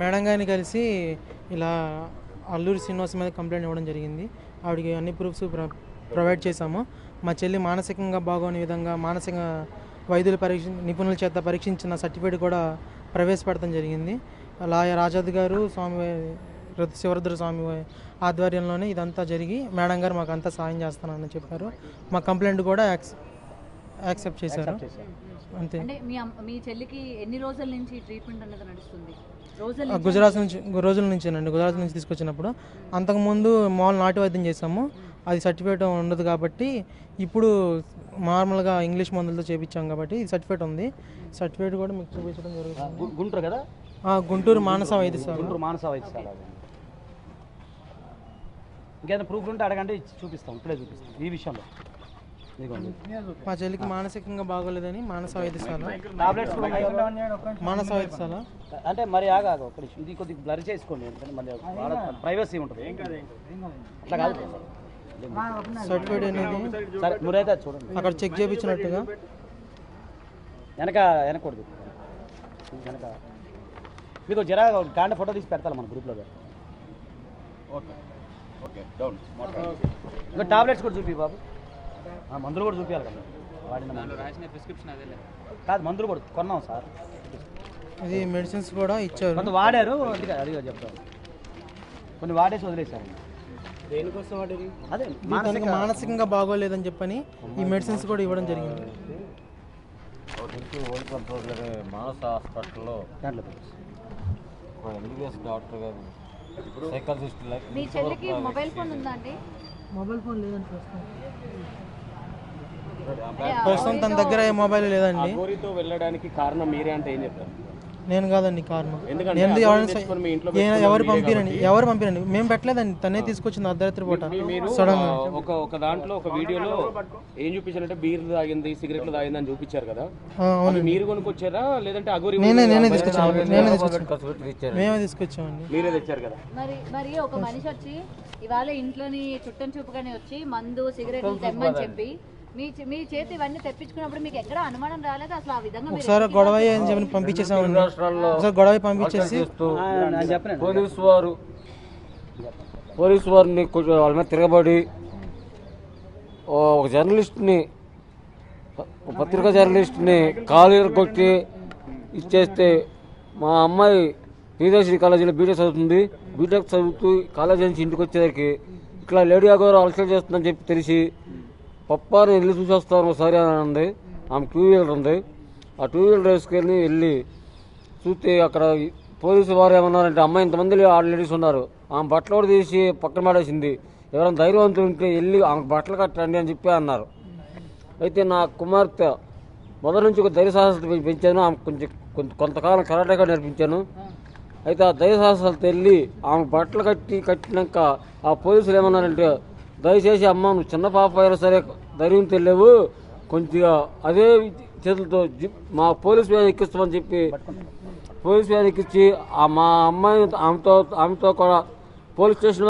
Madam గారిని కలిసి ఇలా అల్లూరి శ్రీనివాస్ మీద కంప్లైంట్ ఇవ్వడం జరిగింది. ఆవిడకి అన్ని ప్రూఫ్స్ ప్రొవైడ్ చేశాము. మా చెల్లి మానసికంగా బాగోని విధంగా మానసిక వైద్యుల నిపుణుల చేత పరీక్షించిన సర్టిఫికేట్ కూడా ప్రవేశపెడతాం జరిగింది. లాయర్ ఆజాద్ గారు శివరుద్ర స్వామి ఆధ్వర్యంలోనే ఇదంతా జరిగి మేడం గారు మాకు అంతా సాయం చేస్తానని చెప్పారు. మా కంప్లైంట్ కూడా యాక్సెప్ట్ చేశారు. అంతే. మీ చెల్లికి ఎన్ని రోజుల నుంచి ట్రీట్మెంట్ అనేది నడుస్తుంది? రోజుల నుంచేనండి. గుజరాత్ నుంచి తీసుకొచ్చినప్పుడు అంతకుముందు మామూలు నాటు వైద్యం చేసాము. అది సర్టిఫికేట్ ఉండదు కాబట్టి ఇప్పుడు నార్మల్గా ఇంగ్లీష్ మందులతో చేయించాం కాబట్టి ఈ సర్టిఫికేట్ ఉంది. సర్టిఫికేట్ కూడా మీకు చూపించడం జరుగుతుంది. గుంటూరు కదా? గుంటూరు మానస వైద్యశాల. గుంటూరు మానస వైద్యశాల. ఇంకేదైనా ప్రూఫ్ ఉంటే అడగండి, చూపిస్తాం. ఇప్పుడే చూపిస్తాం. ఈ విషయంలో మా చెల్లికి మానసికంగా బాగోలేదని మానస వైద్యశాల అంటే మరి ఆగాదు. ఇది కొద్దిగా బ్లర్ చేసుకోండి, ఎందుకంటే మళ్ళీ ప్రైవసీ ఉంటుంది. అట్లా కాదు, సర్టిఫికేట్ అనేది సరే మీరైతే చూడండి. అక్కడ చెక్ చేయించినట్టుగా వెనకూడదు. వెనక మీకు జరా కాండ ఫోటో తీసి పెడతాను మన గ్రూప్లో. ఇంకా టాబ్లెట్స్ కూడా చూపి బాబు. మందులు కూడా చూపించాలి కదా, వాడిన ప్రిస్క్రిప్షన్ అదే కాదు, మందులు కూడా కొన్నాం సార్. ఇది మెడిసిన్స్ కూడా ఇచ్చారు, కొంత వాడారు. అది చెప్తారు, కొన్ని వాడేసి వదిలేశారు. దేనికోసం వాడేది? అదే మానసికంగా బాగోలేదని చెప్పని ఈ మెడిసిన్స్ కూడా ఇవ్వడం జరిగింది. మానస హాస్పిటల్లో ఎంబీబీఎస్ డాక్టర్ గారు సైకాలజిస్ట్. మీ చెల్లికి మొబైల్ ఫోన్ ఉందా అండి? మొబైల్ ఫోన్ లేదండి ప్రస్తుతం తన దగ్గర ఏ మొబైల్ లేదండి. వెళ్ళడానికి కారణం మీరే అంటే ఏం చెప్తారు? నేను కాదండి కారణం. ఎవరు పంపిరండి, మేము పెట్టలేదండి, తనే తీసుకొచ్చింది అర్ధరాత్రి పూట. ఒక దాంట్లో ఒక వీడియోలో ఏం చూపించారంటే బీర్లు తాగింది, సిగరెట్లు తాగింది అని చూపించారు కదా. మీరు కొనుక్కొచ్చారా లేదంటే అగోరి? నేనే తీసుకొచ్చాను. మేమే తీసుకొచ్చామండి. మీరే తెచ్చారు కదా. మరి ఒక మనిషి వచ్చి ఇవాళ ఇంట్లోని చుట్టం చూపుగానే వచ్చి మందు సిగరెట్లు తెమ్మని చెప్పి మీ చేతి ఇవన్నీ తెప్పించుకున్నప్పుడు మీకు ఎక్కడ అనుమానం రాలేదు అసలు? ఆ విధంగా ఒకసారి గొడవ అని చెప్పి పంపించేసామండి. గొడవ పంపించేసి పోలీసు వారిని వాళ్ళ మీద తిరగబడి ఒక జర్నలిస్ట్ని, పత్రికా జర్నలిస్ట్ని కాలు కొట్టి ఇచ్చేస్తే మా అమ్మాయి ప్రియదర్శిని కాలేజీలో బీటెక్ చదువుతుంది. బీటెక్ చదువుతూ కాలేజీ నుంచి ఇంటికి వచ్చేసరికి ఇట్లా లేడీ అగౌరవ అలసట చేస్తుందని చెప్పి తెలిసి పప్పాని వెళ్ళి చూసేస్తాను ఒకసారి అని ఉంది. ఆమె 2 వీలర్ ఉంది. ఆ 2 వీలర్ వేసుకెళ్ళి వెళ్ళి చూస్తే అక్కడ పోలీసు వారు ఏమన్నారంటే, అమ్మాయి ఇంతమంది లేడీస్ ఉన్నారు, ఆమె బట్టలు కూడా తీసి పక్కన పడేసింది, ఎవరైనా ధైర్యవంతులు ఉంటే వెళ్ళి ఆమెకు బట్టలు కట్టండి అని చెప్పి అన్నారు. అయితే నా కుమార్తె మొదటి నుంచి ఒక ధైర్య సాహసాలు పెంచాను. ఆమె కొంతకాలం కరాటే కూడా నేర్పించాను. అయితే ఆ ధైర్య సాహసాలతో వెళ్ళి ఆమె బట్టలు కట్టినాక ఆ పోలీసులు ఏమన్నారంటే, దయచేసి అమ్మ నువ్వు చిన్న పాప అయినా సరే ధైర్యం తెలియవు, కొంచెంగా అదే చేతులతో మా పోలీస్ వ్యాన్ ఎక్కిస్తామని చెప్పి పోలీస్ వ్యాన్ ఎక్కించి మా అమ్మాయిని ఆమెతో కూడా పోలీస్ స్టేషన్